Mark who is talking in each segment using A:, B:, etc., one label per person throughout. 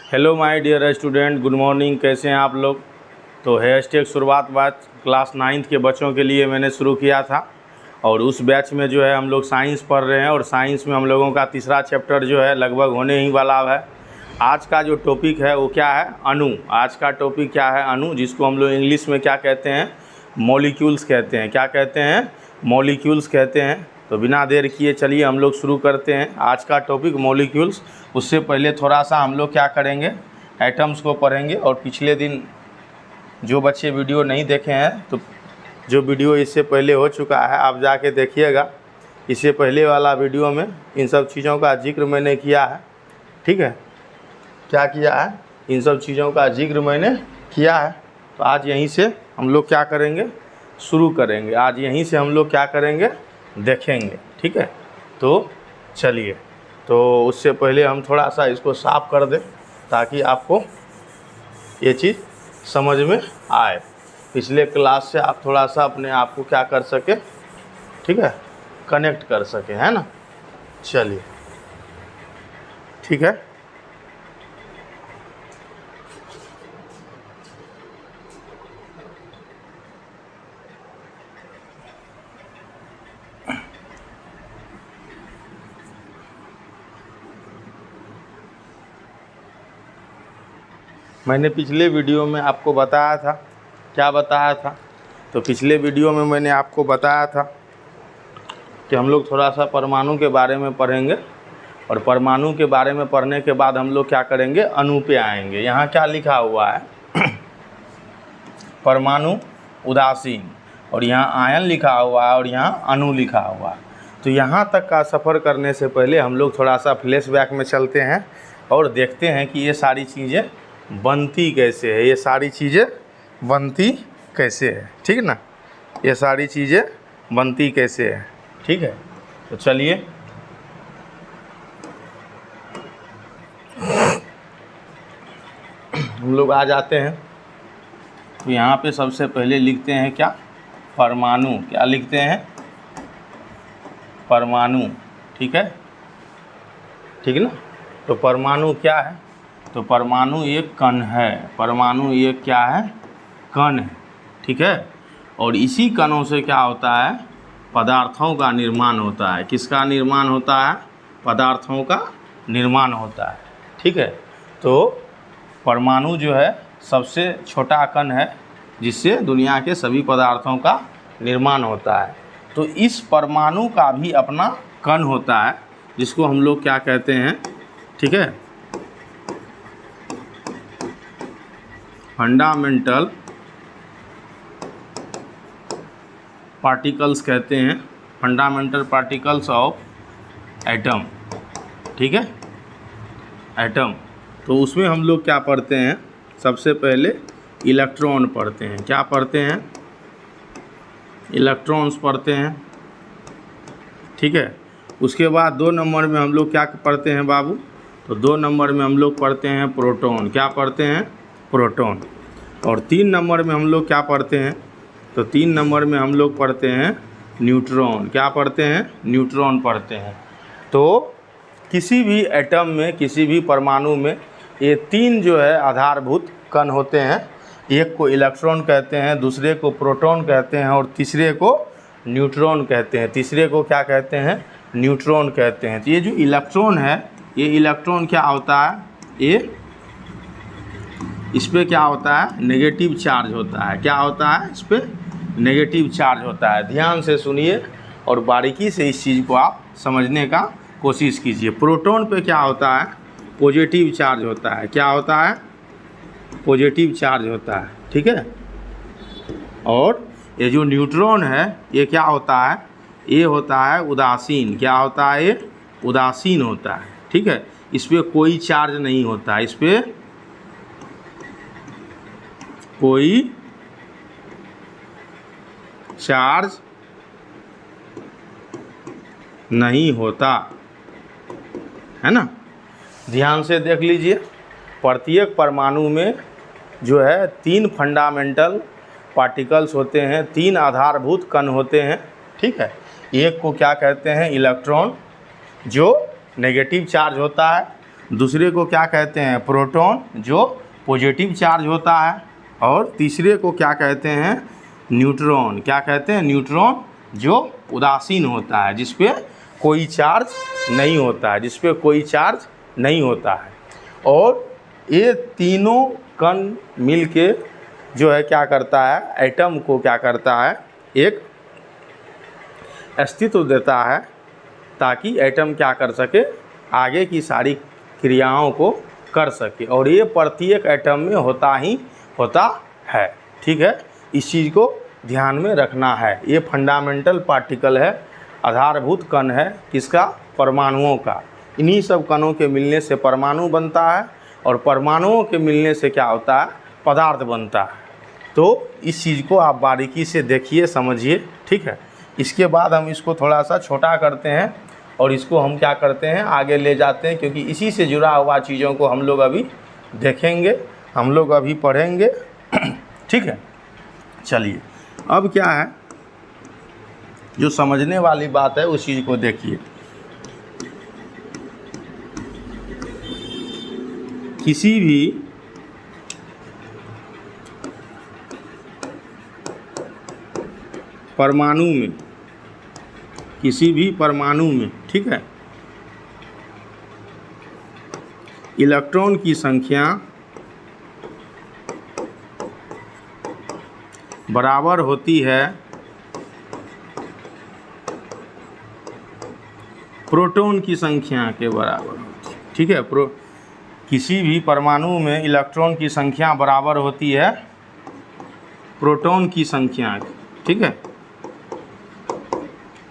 A: Hello my dear student, good morning. कैसे हैं आप लोग? तो हैशटैग शुरुआत बैच क्लास 9th के बच्चों के लिए मैंने शुरू किया था और उस बैच में जो है हम लोग साइंस पढ़ रहे हैं और साइंस में हम लोगों का तीसरा चैप्टर जो है लगभग होने ही वाला है। आज का जो टॉपिक है वो क्या है? अणु। आज का टॉपिक क्या है? अणु, जिसको हम लोग इंग्लिश में क्या कहते हैं? मॉलिक्यूल्स कहते हैं। क्या कहते हैं? मॉलिक्यूल्स कहते हैं। तो बिना देर किए चलिए हम लोग शुरू करते हैं आज का टॉपिक मॉलिक्यूल्स। उससे पहले थोड़ा सा हम लोग क्या करेंगे, एटम्स को पढ़ेंगे। और पिछले दिन जो बच्चे वीडियो नहीं देखे हैं तो जो वीडियो इससे पहले हो चुका है आप जाके देखिएगा। इससे पहले वाला वीडियो में इन सब चीज़ों का जिक्र मैंने किया है। ठीक है, क्या किया है? इन सब चीज़ों का जिक्र मैंने किया है। तो आज यहीं से हम लोग क्या करेंगे, शुरू करेंगे। आज यहीं से हम लोग क्या करेंगे, देखेंगे। ठीक है, तो चलिए। तो उससे पहले हम थोड़ा सा इसको साफ़ कर दें ताकि आपको ये चीज़ समझ में आए। पिछले क्लास से आप थोड़ा सा अपने आप को क्या कर सके, ठीक है, कनेक्ट कर सके, है ना। चलिए, ठीक है। मैंने पिछले वीडियो में आपको बताया था, क्या बताया था? तो पिछले वीडियो में मैंने आपको बताया था कि हम लोग थोड़ा सा परमाणु के बारे में पढ़ेंगे और परमाणु के बारे में पढ़ने के बाद हम लोग क्या करेंगे, अणु पे आएंगे। यहाँ क्या लिखा हुआ है? परमाणु उदासीन, और यहाँ आयन लिखा हुआ है और यहाँ अणु लिखा हुआ है। तो यहाँ तक का सफ़र करने से पहले हम लोग थोड़ा सा फ्लैशबैक में चलते हैं और देखते हैं कि ये सारी चीज़ें बनती कैसे है, ये सारी चीज़ें बनती कैसे है। ठीक है ना, ये सारी चीज़ें बनती कैसे है। ठीक है, तो चलिए हम लोग आ जाते हैं। तो यहाँ पे सबसे पहले लिखते हैं क्या, परमाणु। क्या लिखते हैं? परमाणु। ठीक है, ठीक है ना। तो परमाणु क्या है? तो परमाणु एक कण है। परमाणु एक क्या है? कण है। ठीक है, और इसी कणों से क्या होता है, पदार्थों का निर्माण होता है। किसका निर्माण होता है? पदार्थों का निर्माण होता है। ठीक है, तो परमाणु जो है सबसे छोटा कण है जिससे दुनिया के सभी पदार्थों का निर्माण होता है। तो इस परमाणु का भी अपना कण होता है जिसको हम लोग क्या कहते हैं, ठीक है, फंडामेंटल पार्टिकल्स कहते हैं। Fundamental particles of atom. ठीक है, एटम। तो उसमें हम लोग क्या पढ़ते हैं, सबसे पहले इलेक्ट्रॉन पढ़ते हैं। क्या पढ़ते हैं? इलेक्ट्रॉन्स पढ़ते हैं। ठीक है, उसके बाद 2 नंबर में हम लोग क्या पढ़ते हैं बाबू? तो 2 नंबर में हम लोग पढ़ते हैं प्रोटॉन। क्या पढ़ते हैं? प्रोटॉन। और 3 नंबर में हम लोग क्या पढ़ते हैं? तो 3 नंबर में हम लोग पढ़ते हैं न्यूट्रॉन। क्या पढ़ते हैं? न्यूट्रॉन पढ़ते हैं। तो किसी भी एटम में, किसी भी परमाणु में ये 3 जो है आधारभूत कण होते हैं। एक को इलेक्ट्रॉन कहते हैं, दूसरे को प्रोटॉन कहते हैं और तीसरे को न्यूट्रॉन कहते हैं। तीसरे को क्या कहते हैं? न्यूट्रॉन कहते हैं। तो ये जो इलेक्ट्रॉन है, ये इलेक्ट्रॉन क्या होता है, ये इस पर क्या होता है, नेगेटिव चार्ज होता है। क्या होता है? इस पर नेगेटिव चार्ज होता है। ध्यान से सुनिए और बारीकी से इस चीज़ को आप समझने का कोशिश कीजिए। प्रोटॉन पे क्या होता है? पॉजिटिव चार्ज होता है। क्या होता है? पॉजिटिव चार्ज होता है। ठीक है, और ये जो न्यूट्रॉन है ये क्या होता है? ये होता है उदासीन। क्या होता है? ये उदासीन होता है। ठीक है, इस पर कोई चार्ज नहीं होता है। इस पर कोई चार्ज नहीं होता है ना। ध्यान से देख लीजिए, प्रत्येक परमाणु में जो है 3 फंडामेंटल पार्टिकल्स होते हैं, 3 आधारभूत कण होते हैं। ठीक है, एक को क्या कहते हैं? इलेक्ट्रॉन, जो नेगेटिव चार्ज होता है। दूसरे को क्या कहते हैं, प्रोटॉन, जो पॉजिटिव चार्ज होता है, और तीसरे को क्या कहते हैं, न्यूट्रॉन। क्या कहते हैं, न्यूट्रॉन, जो उदासीन होता है, जिस पे कोई चार्ज नहीं होता है, जिस पे कोई चार्ज नहीं होता है। और ये तीनों कण मिल के जो है क्या करता है, एटम को क्या करता है, एक अस्तित्व देता है, ताकि एटम क्या कर सके, आगे की सारी क्रियाओं को कर सके। और ये प्रत्येक एटम में होता ही होता है। ठीक है, इस चीज़ को ध्यान में रखना है। ये फंडामेंटल पार्टिकल है, आधारभूत कण है किसका, परमाणुओं का। इन्हीं सब कणों के मिलने से परमाणु बनता है, और परमाणुओं के मिलने से क्या होता है, पदार्थ बनता है। तो इस चीज़ को आप बारीकी से देखिए, समझिए। ठीक है, इसके बाद हम इसको थोड़ा सा छोटा करते हैं, और इसको हम क्या करते हैं, आगे ले जाते हैं, क्योंकि इसी से जुड़ा हुआ चीज़ों को हम लोग अभी देखेंगे, हम लोग अभी पढ़ेंगे। ठीक है, चलिए अब क्या है, जो समझने वाली बात है उस चीज़ को देखिए। किसी भी परमाणु में, किसी भी परमाणु में, ठीक है, इलेक्ट्रॉन की संख्या बराबर होती है प्रोटॉन की संख्या के बराबर होती है। ठीक है, किसी भी परमाणु में इलेक्ट्रॉन की संख्या बराबर होती है प्रोटॉन की संख्या की। ठीक है,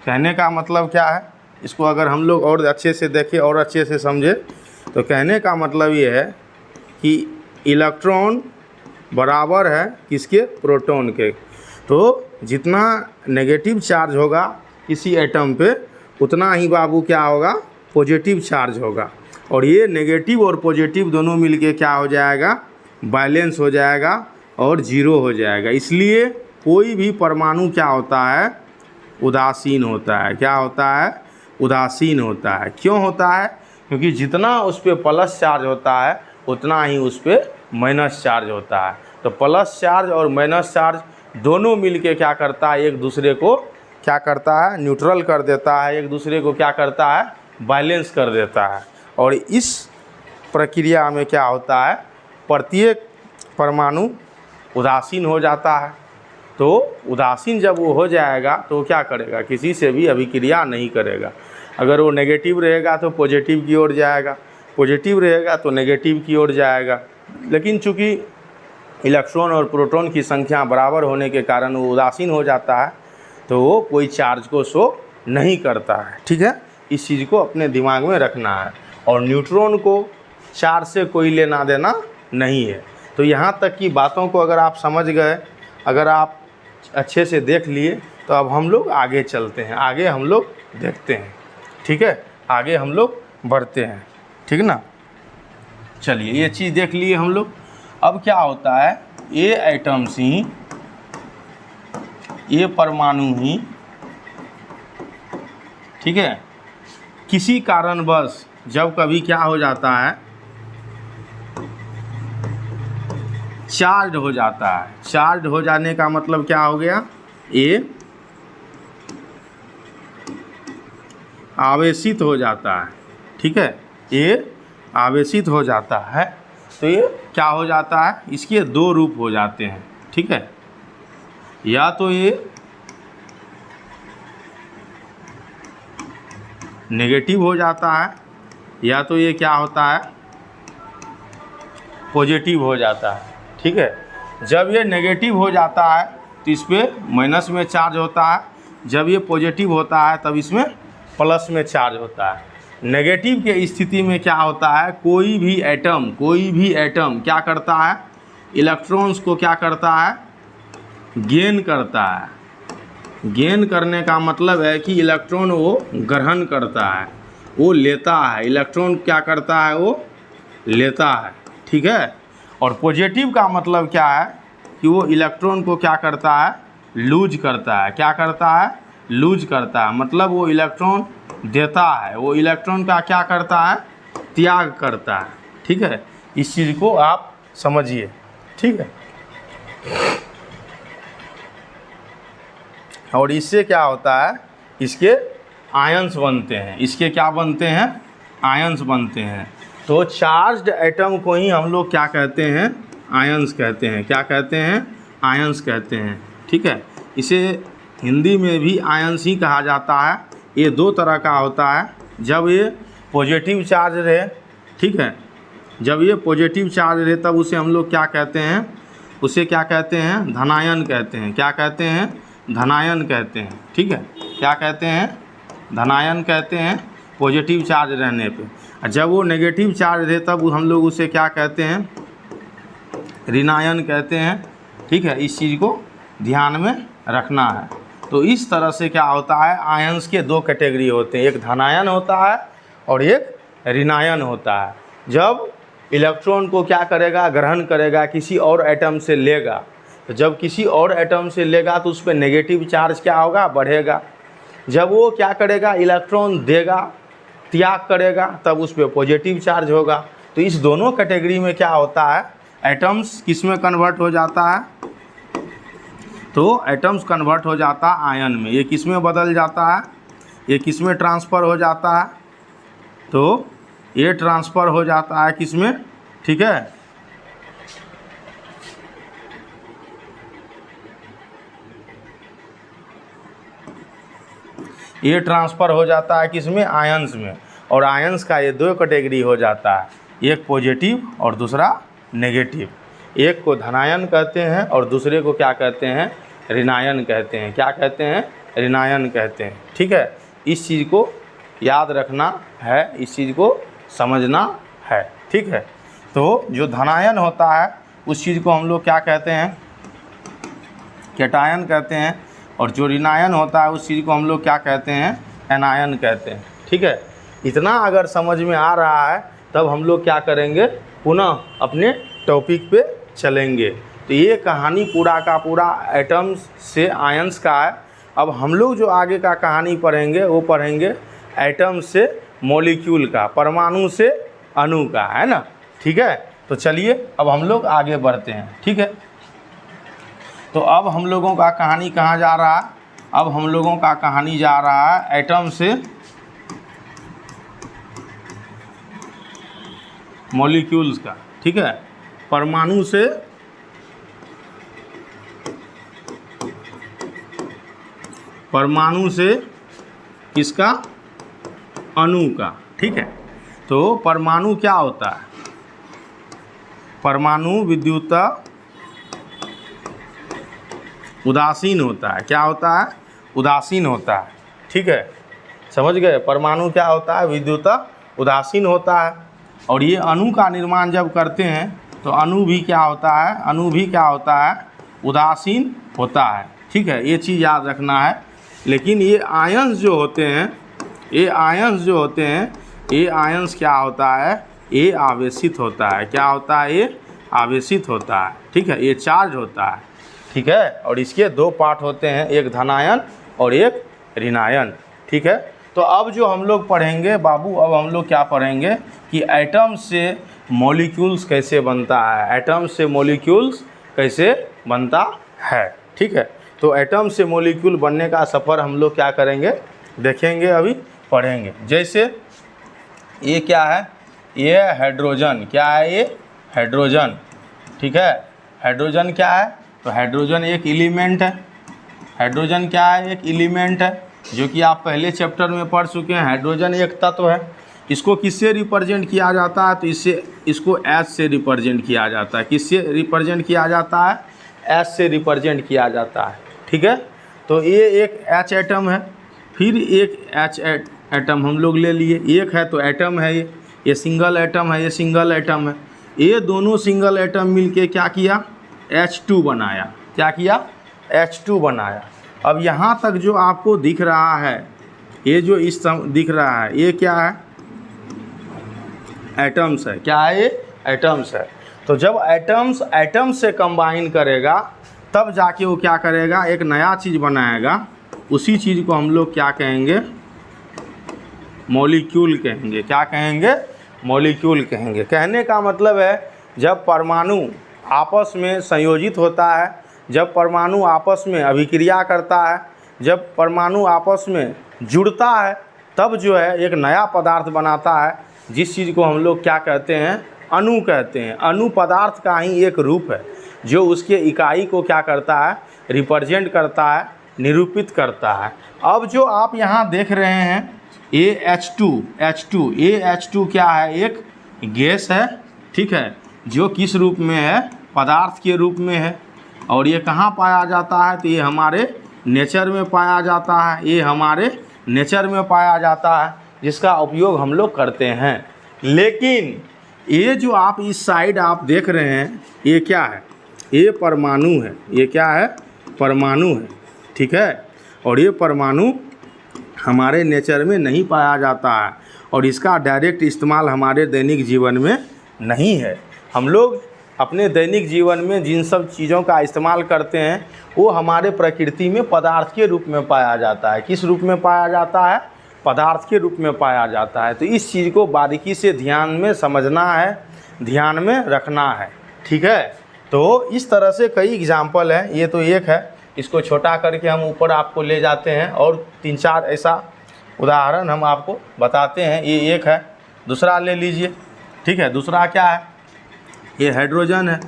A: कहने का मतलब क्या है, इसको अगर हम लोग और अच्छे से देखें और अच्छे से समझे, तो कहने का मतलब ये है कि इलेक्ट्रॉन बराबर है किसके, प्रोटॉन के। तो जितना नेगेटिव चार्ज होगा किसी एटम पे, उतना ही बाबू क्या होगा, पॉजिटिव चार्ज होगा। और ये नेगेटिव और पॉजिटिव दोनों मिलके क्या हो जाएगा, बैलेंस हो जाएगा और ज़ीरो हो जाएगा। इसलिए कोई भी परमाणु क्या होता है, उदासीन होता है। क्या होता है, उदासीन होता है। क्यों होता है, क्योंकि जितना उस पर प्लस चार्ज होता है उतना ही उस पर माइनस चार्ज होता है। तो प्लस चार्ज और माइनस चार्ज दोनों मिलके क्या करता है, एक दूसरे को क्या करता है, न्यूट्रल कर देता है, एक दूसरे को क्या करता है, बैलेंस कर देता है। और इस प्रक्रिया में क्या होता है, प्रत्येक परमाणु उदासीन हो जाता है। तो उदासीन जब वो हो जाएगा तो क्या करेगा, किसी से भी अभिक्रिया नहीं करेगा। अगर वो नेगेटिव रहेगा तो पॉजिटिव की ओर जाएगा, पॉजिटिव रहेगा तो नेगेटिव की ओर जाएगा। लेकिन चूँकि इलेक्ट्रॉन और प्रोटॉन की संख्या बराबर होने के कारण वो उदासीन हो जाता है, तो वो कोई चार्ज को शो नहीं करता है। ठीक है, इस चीज़ को अपने दिमाग में रखना है। और न्यूट्रॉन को चार्ज से कोई लेना देना नहीं है। तो यहाँ तक की बातों को अगर आप समझ गए, अगर आप अच्छे से देख लिए, तो अब हम लोग आगे चलते हैं, आगे हम लोग देखते हैं। ठीक है, आगे हम लोग बढ़ते हैं। ठीक ना, चलिए ये चीज़ देख लिए हम लोग। अब क्या होता है, ये एटम्स ही, ये परमाणु ही, ठीक है, किसी कारणवश जब कभी क्या हो जाता है, चार्ज हो जाता है। चार्ज हो जाने का मतलब क्या हो गया, ये आवेशित हो जाता है। ठीक है, ये आवेशित हो जाता है। तो ये क्या हो जाता है, इसके दो रूप हो जाते हैं। ठीक है, या तो ये नेगेटिव हो जाता है, या तो ये क्या होता है, पॉजिटिव हो जाता है। ठीक है, जब ये नेगेटिव हो जाता है तो इस पर माइनस में चार्ज होता है, जब ये पॉजिटिव होता है तब इसमें प्लस में चार्ज होता है। नेगेटिव के स्थिति में क्या होता है, कोई भी एटम क्या करता है, इलेक्ट्रॉन्स को क्या करता है, गेन करता है। गेन करने का मतलब है कि इलेक्ट्रॉन वो ग्रहण करता है, वो लेता है। इलेक्ट्रॉन क्या करता है, वो लेता है। ठीक है, और पॉजिटिव का मतलब क्या है कि वो इलेक्ट्रॉन को क्या करता है, लूज करता है। क्या करता है, लूज करता है। मतलब वो इलेक्ट्रॉन देता है, वो इलेक्ट्रॉन का क्या करता है, त्याग करता है। ठीक है, इस चीज़ को आप समझिए। ठीक है, और इससे क्या होता है, इसके आयंस बनते हैं। इसके क्या बनते हैं, आयंस बनते हैं। तो चार्ज्ड एटम को ही हम लोग क्या कहते हैं, आयंस कहते हैं। क्या कहते हैं, आयंस कहते हैं। ठीक है, इसे हिंदी में भी आयंस ही कहा जाता है। ये दो तरह का होता है। जब ये पॉजिटिव चार्ज रहे, ठीक है, जब ये पॉजिटिव चार्ज रहे तब उसे हम लोग क्या कहते हैं, उसे क्या कहते हैं, धनायन कहते हैं। क्या कहते हैं, धनायन कहते हैं। ठीक है, क्या कहते हैं, धनायन कहते हैं पॉजिटिव चार्ज रहने पे। जब वो नेगेटिव चार्ज रहे तब हम लोग उसे क्या कहते हैं, ऋणायन कहते हैं। ठीक है, इस चीज़ को ध्यान में रखना है। तो इस तरह से क्या होता है, आयंस के दो कैटेगरी होते हैं, एक धनायन होता है और एक ऋणायन होता है। जब इलेक्ट्रॉन को क्या करेगा, ग्रहण करेगा, किसी और एटम से लेगा, तो जब किसी और एटम से लेगा तो उस पर नेगेटिव चार्ज क्या होगा, बढ़ेगा। जब वो क्या करेगा, इलेक्ट्रॉन देगा, त्याग करेगा, तब उस पर पॉजिटिव चार्ज होगा। तो इस दोनों कैटेगरी में क्या होता है, एटम्स किस में कन्वर्ट हो जाता है, तो एटम्स कन्वर्ट हो जाता है आयन में। ये किस में बदल जाता है, ये किस में ट्रांसफ़र हो जाता है, तो ये ट्रांसफ़र हो जाता है किस में, ठीक है, ये ट्रांसफ़र हो जाता है किस में, आयंस में। और आयंस का ये दो कैटेगरी हो जाता है, एक पॉजिटिव और दूसरा नेगेटिव। एक को धनायन कहते हैं और दूसरे को क्या कहते हैं, ऋणायन कहते हैं। क्या कहते हैं, ऋणायन कहते हैं। ठीक है, इस चीज़ को याद रखना है, इस चीज़ को समझना है। ठीक है, तो जो धनायन होता है उस चीज़ को हम लोग क्या कहते हैं, कैटायन कहते हैं, और जो ऋणायन होता है उस चीज़ को हम लोग क्या कहते हैं, एनायन कहते हैं। ठीक है, इतना अगर समझ में आ रहा है तब हम लोग क्या करेंगे, पुनः अपने टॉपिक पे चलेंगे। तो ये कहानी पूरा का पूरा एटम्स से आयंस का है। अब हम लोग जो आगे का कहानी पढ़ेंगे वो पढ़ेंगे एटम से मॉलिक्यूल का, परमाणु से अणु का, है ना। ठीक है, तो चलिए अब हम लोग आगे बढ़ते हैं। ठीक है, तो अब हम लोगों का कहानी कहाँ जा रहा है, अब हम लोगों का कहानी जा रहा है एटम से मॉलिक्यूल्स का। ठीक है, परमाणु से किसका, अणु का। ठीक है, तो परमाणु क्या होता है, परमाणु विद्युत उदासीन होता है। क्या होता है, उदासीन होता है। ठीक है, समझ गए, परमाणु क्या होता है, विद्युत उदासीन होता है। और ये अणु का निर्माण जब करते हैं तो अणु भी क्या होता है, अणु भी क्या होता है, उदासीन होता है। ठीक है, ये चीज़ याद रखना है। लेकिन ये आयंस जो होते हैं, ये आयंस जो होते हैं, ये आयंस क्या होता है, ये आवेशित होता है। क्या होता है, ये आवेशित होता है। ठीक है, ये चार्ज होता है। ठीक है, और इसके दो पार्ट होते हैं, एक धनायन और एक ऋणायन। ठीक है, तो अब जो हम लोग पढ़ेंगे बाबू, अब हम लोग क्या पढ़ेंगे कि एटम से मॉलिक्यूल्स कैसे बनता है, एटम से मॉलिक्यूल्स कैसे बनता है। ठीक है, तो एटम से मॉलिक्यूल बनने का सफ़र हम लोग क्या करेंगे, देखेंगे, अभी पढ़ेंगे। जैसे ये क्या है, ये हाइड्रोजन। क्या है, ये हाइड्रोजन। ठीक है, हाइड्रोजन क्या है, तो हाइड्रोजन एक एलिमेंट है। हाइड्रोजन क्या है, एक एलिमेंट है, जो कि आप पहले चैप्टर में पढ़ चुके हैं। हाइड्रोजन एक तत्व है। इसको किससे रिप्रेजेंट किया जाता है, तो इसको एच से रिप्रेजेंट किया जाता है। किससे रिप्रेजेंट किया जाता है, एच से रिप्रेजेंट किया जाता है। ठीक है, तो ये एक एच एटम है, फिर एक एच एटम हम लोग ले लिए, एक है तो एटम है, ये सिंगल एटम है, ये सिंगल एटम है। ये दोनों सिंगल एटम मिलके क्या किया, H2 बनाया। क्या किया, H2 बनाया। अब यहाँ तक जो आपको दिख रहा है, ये जो इस दिख रहा है, ये क्या है, एटम्स है। क्या है, ये एटम्स है। तो जब एटम्स से कंबाइन करेगा तब जाके वो क्या करेगा, एक नया चीज़ बनाएगा। उसी चीज़ को हम लोग क्या कहेंगे, मॉलिक्यूल कहेंगे। क्या कहेंगे, मॉलिक्यूल कहेंगे। कहने का मतलब है जब परमाणु आपस में संयोजित होता है, जब परमाणु आपस में अभिक्रिया करता है, जब परमाणु आपस में जुड़ता है, तब जो है एक नया पदार्थ बनाता है, जिस चीज़ को हम लोग क्या कहते हैं, अणु कहते हैं। अणु पदार्थ का ही एक रूप है जो उसके इकाई को क्या करता है, रिप्रेजेंट करता है, निरूपित करता है। अब जो आप यहाँ देख रहे हैं H2 ये H2 क्या है, एक गैस है, ठीक है, जो किस रूप में है, पदार्थ के रूप में है। और ये कहाँ पाया जाता है, तो ये हमारे नेचर में पाया जाता है, ये हमारे नेचर में पाया जाता है, जिसका उपयोग हम लोग करते हैं। लेकिन ये जो आप इस साइड आप देख रहे हैं, ये क्या है, ये परमाणु है। ये क्या है, परमाणु है, ठीक है। और ये परमाणु हमारे नेचर में नहीं पाया जाता है और इसका डायरेक्ट इस्तेमाल हमारे दैनिक जीवन में नहीं है। हम लोग अपने दैनिक जीवन में जिन सब चीज़ों का इस्तेमाल करते हैं वो हमारे प्रकृति में पदार्थ के रूप में पाया जाता है। किस रूप में पाया जाता है, पदार्थ के रूप में पाया जाता है। तो इस चीज़ को बारीकी से ध्यान में समझना है, ध्यान में रखना है, ठीक है। तो इस तरह से कई एग्जाम्पल हैं, ये तो एक है, इसको छोटा करके हम ऊपर आपको ले जाते हैं और 3-4 ऐसा उदाहरण हम आपको बताते हैं। ये एक है, दूसरा ले लीजिए, ठीक है। दूसरा क्या है, ये हाइड्रोजन है।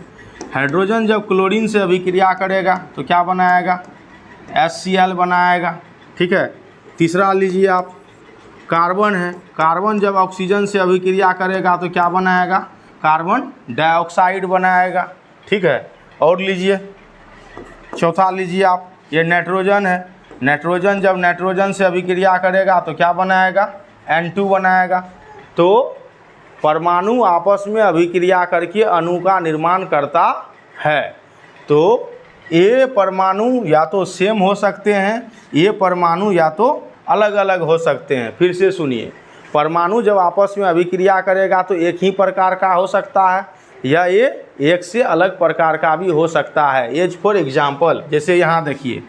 A: हाइड्रोजन जब क्लोरीन से अभिक्रिया करेगा तो क्या बनाएगा, HCl बनाएगा, ठीक है। तीसरा लीजिए आप, कार्बन है। कार्बन जब ऑक्सीजन से अभिक्रिया करेगा तो क्या बनाएगा, कार्बन डाइऑक्साइड बनाएगा, ठीक है। और लीजिए चौथा लीजिए आप, ये नाइट्रोजन है। नाइट्रोजन जब नाइट्रोजन से अभिक्रिया करेगा तो क्या बनाएगा, N2 बनाएगा। तो परमाणु आपस में अभिक्रिया करके अणु का निर्माण करता है। तो ये परमाणु या तो सेम हो सकते हैं, ये परमाणु या तो अलग अलग हो सकते हैं। फिर से सुनिए, परमाणु जब आपस में अभिक्रिया करेगा तो एक ही प्रकार का हो सकता है या ये एक से अलग प्रकार का भी हो सकता है। एज फॉर एग्जाम्पल, जैसे यहाँ देखिए,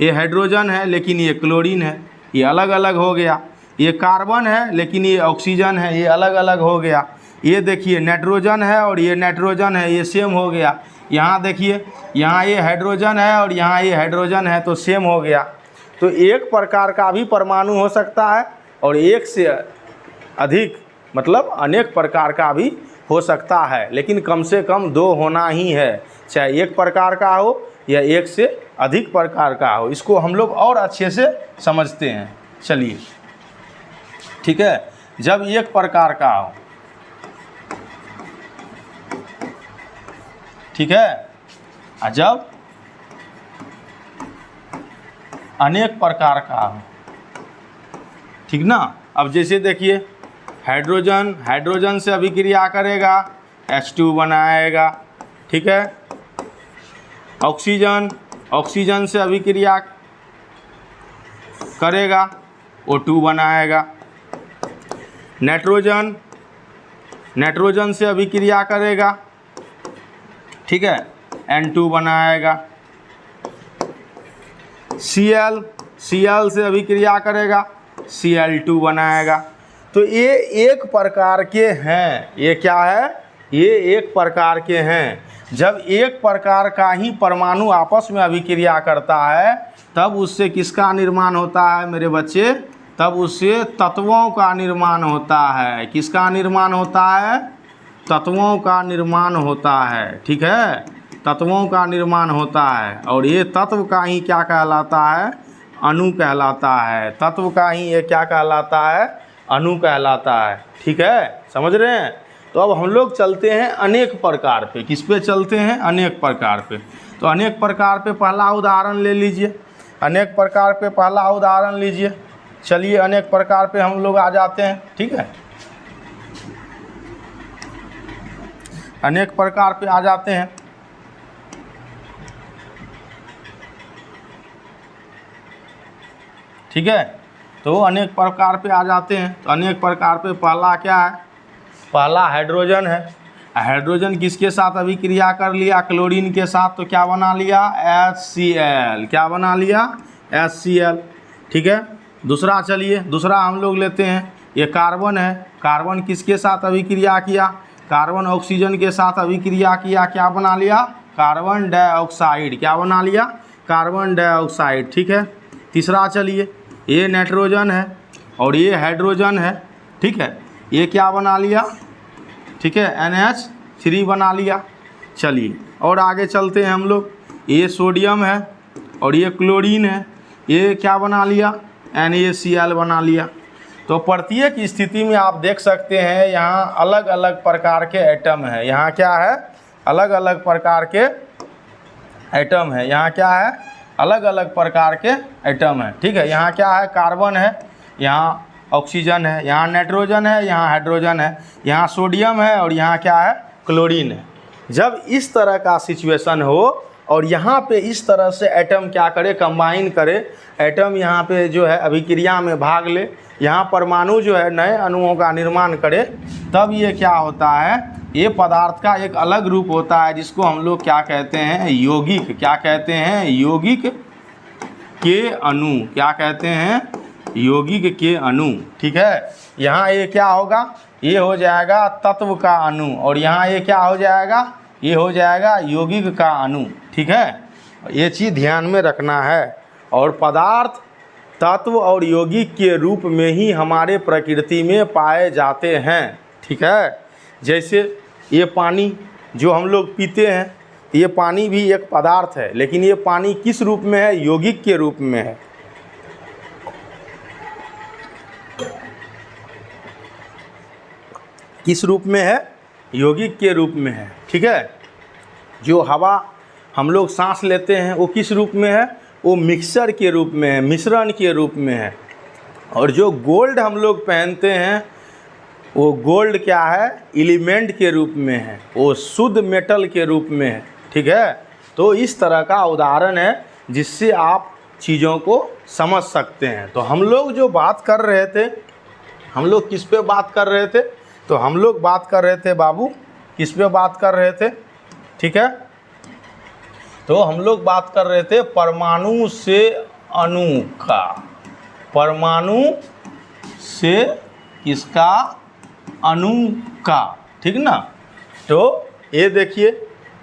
A: ये हाइड्रोजन है लेकिन ये क्लोरीन है, ये अलग अलग हो गया। ये कार्बन है लेकिन ये ऑक्सीजन है, ये अलग अलग हो गया। ये देखिए नाइट्रोजन है और ये नाइट्रोजन है, ये सेम हो गया। यहाँ देखिए, यहाँ ये हाइड्रोजन है और यहाँ ये हाइड्रोजन है, तो सेम हो गया। तो एक प्रकार का भी परमाणु हो सकता है और एक से अधिक मतलब अनेक प्रकार का भी हो सकता है, लेकिन कम से कम 2 होना ही है, चाहे एक प्रकार का हो या एक से अधिक प्रकार का हो। इसको हम लोग और अच्छे से समझते हैं, चलिए, ठीक है। जब एक प्रकार का हो, ठीक है, और जब अनेक प्रकार का हो, ठीक ना। अब जैसे देखिए, हाइड्रोजन से अभिक्रिया करेगा, H2 बनाएगा, ठीक है। ऑक्सीजन से अभिक्रिया करेगा, O2 बनाएगा। नाइट्रोजन से अभिक्रिया करेगा, ठीक है, N2 बनाएगा। Cl से अभिक्रिया करेगा, Cl2 बनाएगा। तो ये एक प्रकार के हैं। ये क्या है, ये एक प्रकार के हैं। जब एक प्रकार का ही परमाणु आपस में अभिक्रिया करता है तब उससे किसका निर्माण होता है मेरे बच्चे, तब उससे तत्वों का निर्माण होता है। किसका निर्माण होता है, तत्वों का निर्माण होता है, ठीक है, तत्वों का निर्माण होता है। और ये तत्व का ही क्या कहलाता है, अणु कहलाता है। तत्व का ही ये क्या कहलाता है, अणु कहलाता है, ठीक है, समझ रहे हैं। तो अब हम लोग चलते हैं अनेक प्रकार पे। किस पे चलते हैं, अनेक प्रकार पे। तो अनेक प्रकार पे पहला उदाहरण ले लीजिए, अनेक प्रकार पे पहला उदाहरण लीजिए। चलिए अनेक प्रकार पे हम लोग आ जाते हैं, ठीक है, अनेक प्रकार पे आ जाते हैं। ठीक है, तो अनेक प्रकार पे आ जाते हैं। तो अनेक प्रकार पे पहला क्या है, पहला हाइड्रोजन है। हाइड्रोजन किसके साथ अभिक्रिया कर लिया, क्लोरीन के साथ, तो क्या बना लिया, HCl। क्या बना लिया, HCl, ठीक है। दूसरा चलिए, दूसरा हम लोग लेते हैं, ये कार्बन है। कार्बन किसके साथ अभिक्रिया किया, कार्बन ऑक्सीजन के साथ अभिक्रिया किया, क्या बना लिया, कार्बन डाइऑक्साइड, क्या बना लिया, कार्बन डाइऑक्साइड। ठीक है, तीसरा चलिए, ये नाइट्रोजन है और ये हाइड्रोजन है। ठीक है, ये क्या बना लिया, ठीक है, NH3 बना लिया। चलिए और आगे चलते हैं हम लोग, ये सोडियम है और ये क्लोरीन है, ये क्या बना लिया, NaCl बना लिया। तो प्रत्येक स्थिति में आप देख सकते हैं यहाँ अलग अलग प्रकार के एटम हैं। यहाँ क्या है, अलग अलग प्रकार के एटम है। यहाँ क्या है, अलग अलग प्रकार के एटम है। ठीक है, यहाँ क्या है, कार्बन है, यहाँ ऑक्सीजन है, यहाँ नाइट्रोजन है, यहाँ हाइड्रोजन है, यहाँ सोडियम है और यहाँ क्या है, क्लोरीन है। जब इस तरह का सिचुएशन हो और यहाँ पे इस तरह से एटम क्या करे, कंबाइन करे, एटम यहाँ पे जो है अभिक्रिया में भाग ले, यहाँ परमाणु जो है नए अणुओं का निर्माण करे, तब ये क्या होता है, ये पदार्थ का एक अलग रूप होता है जिसको हम लोग क्या कहते हैं, यौगिक। क्या कहते हैं, यौगिक के अणु। क्या कहते हैं, यौगिक के अणु। ठीक है, यहाँ ये क्या होगा, ये हो जाएगा तत्व का अणु और यहाँ ये क्या हो जाएगा, ये हो जाएगा यौगिक का अणु। ठीक है, ये चीज़ ध्यान में रखना है। और पदार्थ तत्व और यौगिक के रूप में ही हमारे प्रकृति में पाए जाते हैं। ठीक है, जैसे ये पानी जो हम लोग पीते हैं, ये पानी भी एक पदार्थ है, लेकिन ये पानी किस रूप में है, यौगिक के रूप में है। किस रूप में है, यौगिक के रूप में है। ठीक है, जो हवा हम लोग सांस लेते हैं वो किस रूप में है, वो मिक्सचर के रूप में है, मिश्रण के रूप में है। और जो गोल्ड हम लोग पहनते हैं वो गोल्ड क्या है, एलिमेंट के रूप में है, वो शुद्ध मेटल के रूप में है। ठीक है, तो इस तरह का उदाहरण है जिससे आप चीज़ों को समझ सकते हैं। तो हम लोग जो बात कर रहे थे, हम लोग किस पे बात कर रहे थे, तो हम लोग बात कर रहे थे बाबू, किस पे बात कर रहे थे, ठीक है, तो हम लोग बात कर रहे थे परमाणु से अणु का, परमाणु से किसका, अणु का। ठीक ना, तो ये देखिए,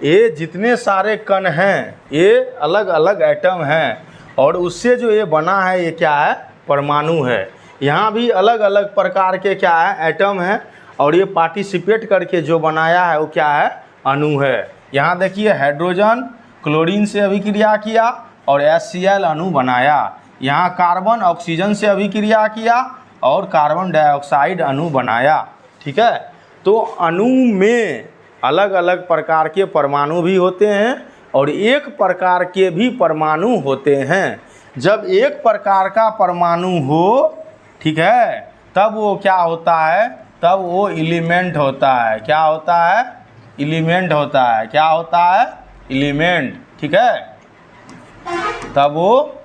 A: ये जितने सारे कण हैं ये अलग अलग एटम हैं और उससे जो ये बना है ये क्या है, परमाणु है। यहाँ भी अलग अलग प्रकार के क्या है, एटम हैं और ये पार्टिसिपेट करके जो बनाया है वो क्या है, अणु है। यहाँ देखिए हाइड्रोजन क्लोरीन से अभिक्रिया किया और HCl अणु बनाया। यहाँ कार्बन ऑक्सीजन से अभिक्रिया किया और कार्बन डाइऑक्साइड अणु बनाया। ठीक है, तो अणु में अलग अलग प्रकार के परमाणु भी होते हैं और एक प्रकार के भी परमाणु होते हैं। जब एक प्रकार का परमाणु हो, ठीक है, तब वो क्या होता है, तब वो एलिमेंट होता है। क्या होता है, एलिमेंट होता है। क्या होता है, एलिमेंट। ठीक है, तब वो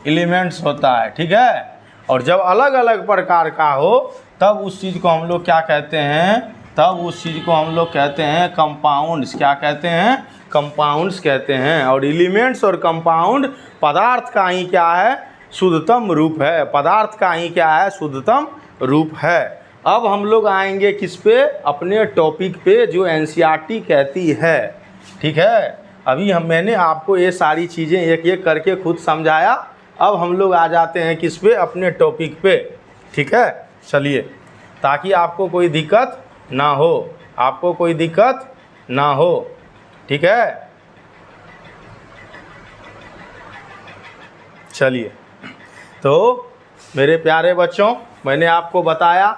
A: एलिमेंट्स होता है। ठीक है, और जब अलग अलग प्रकार का हो तब उस चीज़ को हम लोग क्या कहते हैं, तब उस चीज़ को हम लोग कहते हैं कंपाउंड्स। क्या कहते हैं, कंपाउंड्स कहते हैं। और एलिमेंट्स और कंपाउंड पदार्थ का ही क्या है, शुद्धतम रूप है। पदार्थ का ही क्या है, शुद्धतम रूप है। अब हम लोग आएंगे किस पे, अपने टॉपिक पे जो NCERT कहती है। ठीक है, अभी मैंने आपको ये सारी चीज़ें एक एक करके खुद समझाया। अब हम लोग आ जाते हैं किस पे, अपने टॉपिक पे। ठीक है, चलिए, ताकि आपको कोई दिक्कत ना हो, आपको कोई दिक्कत ना हो। ठीक है, चलिए, तो मेरे प्यारे बच्चों, मैंने आपको बताया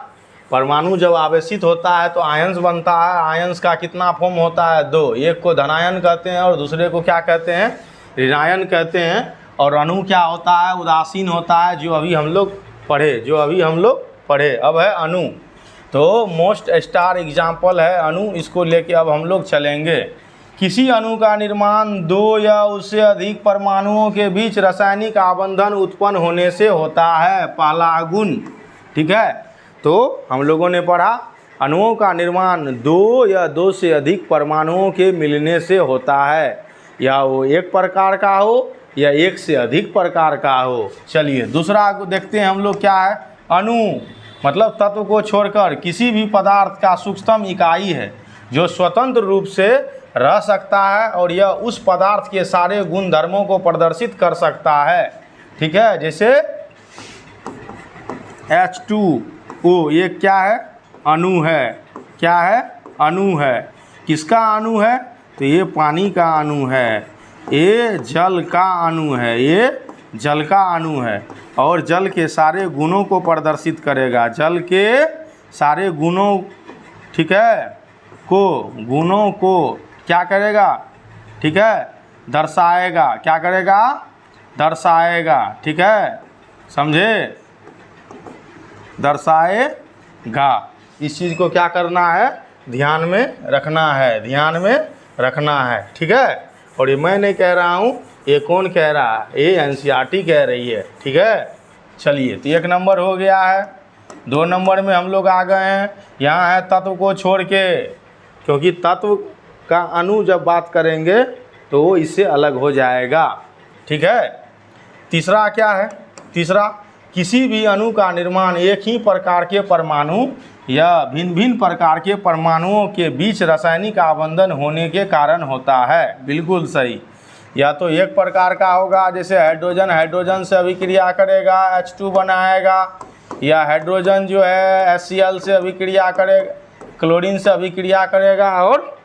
A: परमाणु जब आवेशित होता है तो आयंस बनता है। आयंस का कितना फॉर्म होता है, दो। एक को धनायन कहते हैं और दूसरे को क्या कहते हैं, ऋणायन कहते हैं। और अणु क्या होता है, उदासीन होता है, जो अभी हम लोग पढ़े। अब है अणु, तो मोस्ट स्टार एग्जाम्पल है अणु। इसको लेके अब हम लोग चलेंगे। किसी अणु का निर्माण दो या उससे अधिक परमाणुओं के बीच रासायनिक आबंधन उत्पन्न होने से होता है। पहला गुण। ठीक है, तो हम लोगों ने पढ़ा अणुओं का निर्माण दो या दो से अधिक परमाणुओं के मिलने से होता है, या वो एक प्रकार का हो या एक से अधिक प्रकार का हो। चलिए दूसरा देखते हैं हम लोग, क्या है, अणु। मतलब तत्व को छोड़कर किसी भी पदार्थ का सूक्ष्मतम इकाई है जो स्वतंत्र रूप से रह सकता है और यह उस पदार्थ के सारे गुण धर्मों को प्रदर्शित कर सकता है। ठीक है, जैसे H2O ये क्या है? अणु है। क्या है? अणु है। किसका अणु है? तो ये पानी का अणु है, ये जल का अणु है, ये जल का अणु है और जल के सारे गुणों को प्रदर्शित करेगा। जल के सारे गुणों, ठीक है, गुणों को क्या करेगा? ठीक है, दर्शाएगा। क्या करेगा? दर्शाएगा। ठीक है, समझे? दर्शाएगा। इस चीज़ को क्या करना है? ध्यान में रखना है, ध्यान में रखना है। ठीक है, और ये मैं नहीं कह रहा हूँ, ये कौन कह रहा है? ये एनसीईआरटी कह रही है। ठीक है, चलिए, तो 1 नंबर हो गया है। 2 नंबर में हम लोग आ गए हैं। यहाँ है तत्व को छोड़ के, क्योंकि तत्व का अणु जब बात करेंगे तो वो इससे अलग हो जाएगा। ठीक है, तीसरा क्या है? तीसरा, किसी भी अणु का निर्माण एक ही प्रकार के परमाणु या भिन्न भिन्न प्रकार के परमाणुओं के बीच रासायनिक आबंधन होने के कारण होता है। बिल्कुल सही। या तो एक प्रकार का होगा, जैसे हाइड्रोजन हाइड्रोजन से अभिक्रिया करेगा, H2 बनाएगा, या हाइड्रोजन जो है HCl से अभिक्रिया करेगा, क्लोरीन से अभिक्रिया करेगा और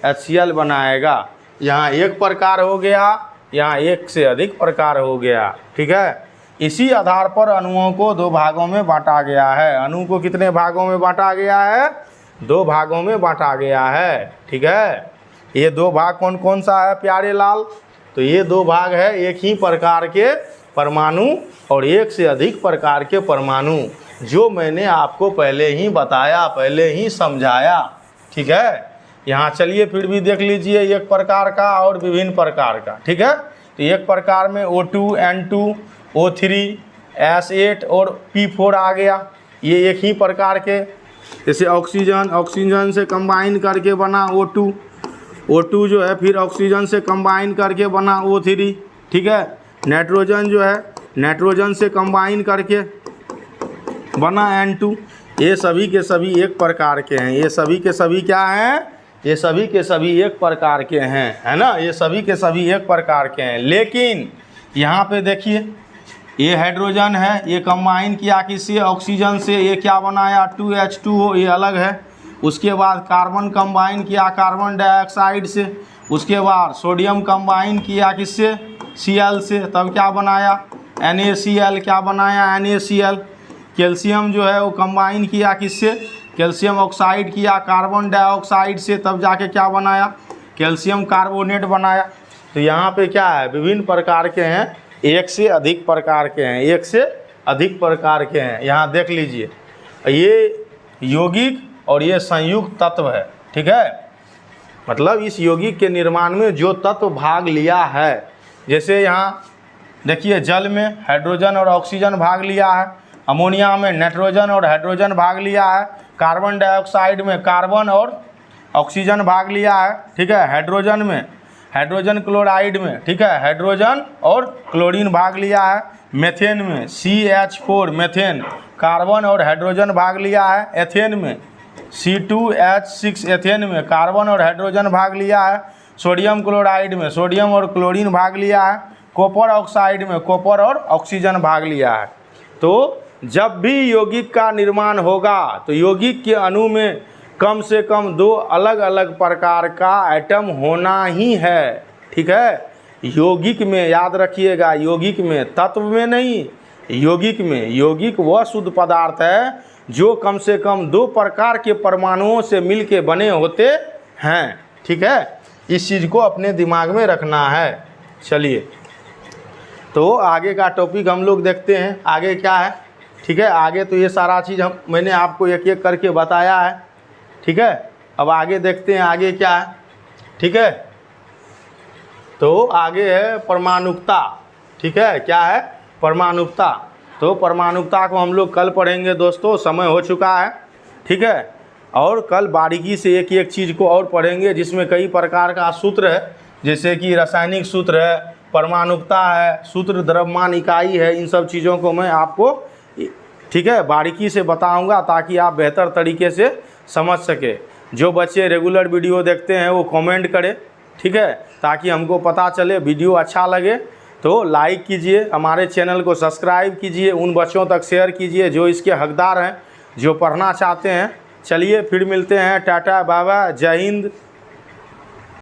A: HCl बनाएगा। यहाँ एक प्रकार हो गया, यहाँ एक से अधिक प्रकार हो गया। ठीक है, इसी आधार पर अणुओं को 2 भागों में बांटा गया है। अणु को कितने भागों में बांटा गया है? 2 भागों में बांटा गया है। ठीक है, ये 2 भाग कौन कौन सा है प्यारे लाल? तो ये 2 भाग है, एक ही प्रकार के परमाणु और एक से अधिक प्रकार के परमाणु, जो मैंने आपको पहले ही बताया, पहले ही समझाया। ठीक है, यहाँ चलिए फिर भी देख लीजिए एक प्रकार का और विभिन्न प्रकार का। ठीक है, तो एक प्रकार में O2, N2, O3, S8 और P4 आ गया। ये एक ही प्रकार के, जैसे ऑक्सीजन, ऑक्सीजन से कंबाइन करके बना O2, O2 जो है फिर ऑक्सीजन से कंबाइन करके बना O3। ठीक है, नाइट्रोजन जो है नाइट्रोजन से कंबाइन करके बना N2। ये सभी के सभी एक प्रकार के हैं। ये सभी के सभी क्या हैं? ये सभी के सभी एक प्रकार के हैं, है ना? ये सभी के सभी एक प्रकार के हैं। लेकिन यहाँ पे देखिए, ये हाइड्रोजन है, ये कंबाइन किया किसी ऑक्सीजन से, ये क्या बनाया? 2H2O, ये अलग है। उसके बाद कार्बन कंबाइन किया कार्बन डाइऑक्साइड से, उसके बाद सोडियम कंबाइन किया किससे? Cl से, तब क्या बनाया? NaCl। क्या बनाया? NaCl। कैल्शियम जो है वो कंबाइन किया किससे? कैल्शियम ऑक्साइड किया कार्बन डाइऑक्साइड से, तब जाके क्या बनाया? कैल्शियम कार्बोनेट बनाया। तो यहाँ पे क्या है? विभिन्न प्रकार के हैं, एक से अधिक प्रकार के हैं, एक से अधिक प्रकार के हैं। यहाँ देख लीजिए, ये यौगिक और ये संयुक्त तत्व है। ठीक है, मतलब इस यौगिक के निर्माण में जो तत्व भाग लिया है, जैसे यहाँ देखिए जल में हाइड्रोजन और ऑक्सीजन भाग लिया है, अमोनिया में नाइट्रोजन और हाइड्रोजन भाग लिया है, कार्बन डाइऑक्साइड में कार्बन और ऑक्सीजन भाग लिया है। ठीक है, हाइड्रोजन में हाइड्रोजन क्लोराइड में, ठीक है, हाइड्रोजन और क्लोरीन भाग लिया है। मेथेन में CH4 मेथेन कार्बन और हाइड्रोजन भाग लिया है। एथेन में C2H6 एथेन में कार्बन और हाइड्रोजन भाग लिया है। सोडियम क्लोराइड में सोडियम और क्लोरीन भाग लिया है। कॉपर ऑक्साइड में कॉपर और ऑक्सीजन भाग लिया है। तो जब भी यौगिक का निर्माण होगा तो यौगिक के अणु में कम से कम 2 अलग अलग प्रकार का एटम होना ही है। ठीक है, यौगिक में याद रखिएगा, यौगिक में, तत्व में नहीं, यौगिक में। यौगिक वह शुद्ध पदार्थ है जो कम से कम 2 प्रकार के परमाणुओं से मिलके बने होते हैं। ठीक है, इस चीज़ को अपने दिमाग में रखना है। चलिए, तो आगे का टॉपिक हम लोग देखते हैं, आगे क्या है। ठीक है, आगे तो ये सारा चीज़ मैंने आपको एक एक करके बताया है। ठीक है, अब आगे देखते हैं आगे क्या है। ठीक है, तो आगे है परमाणुकता। ठीक है, क्या है? परमाणुकता। तो परमाणुकता को हम लोग कल पढ़ेंगे दोस्तों, समय हो चुका है। ठीक है, और कल बारीकी से एक एक चीज़ को और पढ़ेंगे, जिसमें कई प्रकार का सूत्र है, जैसे कि रासायनिक सूत्र है, परमाणुकता है, सूत्र द्रव्यमान इकाई है। इन सब चीज़ों को मैं आपको ठीक है, बारीकी से बताऊंगा ताकि आप बेहतर तरीके से समझ सके। जो बच्चे रेगुलर वीडियो देखते हैं वो कमेंट करें, ठीक है, ताकि हमको पता चले। वीडियो अच्छा लगे तो लाइक कीजिए, हमारे चैनल को सब्सक्राइब कीजिए, उन बच्चों तक शेयर कीजिए जो इसके हकदार हैं, जो पढ़ना चाहते हैं। चलिए फिर मिलते हैं, टाटा बाय बाय, जय हिंद।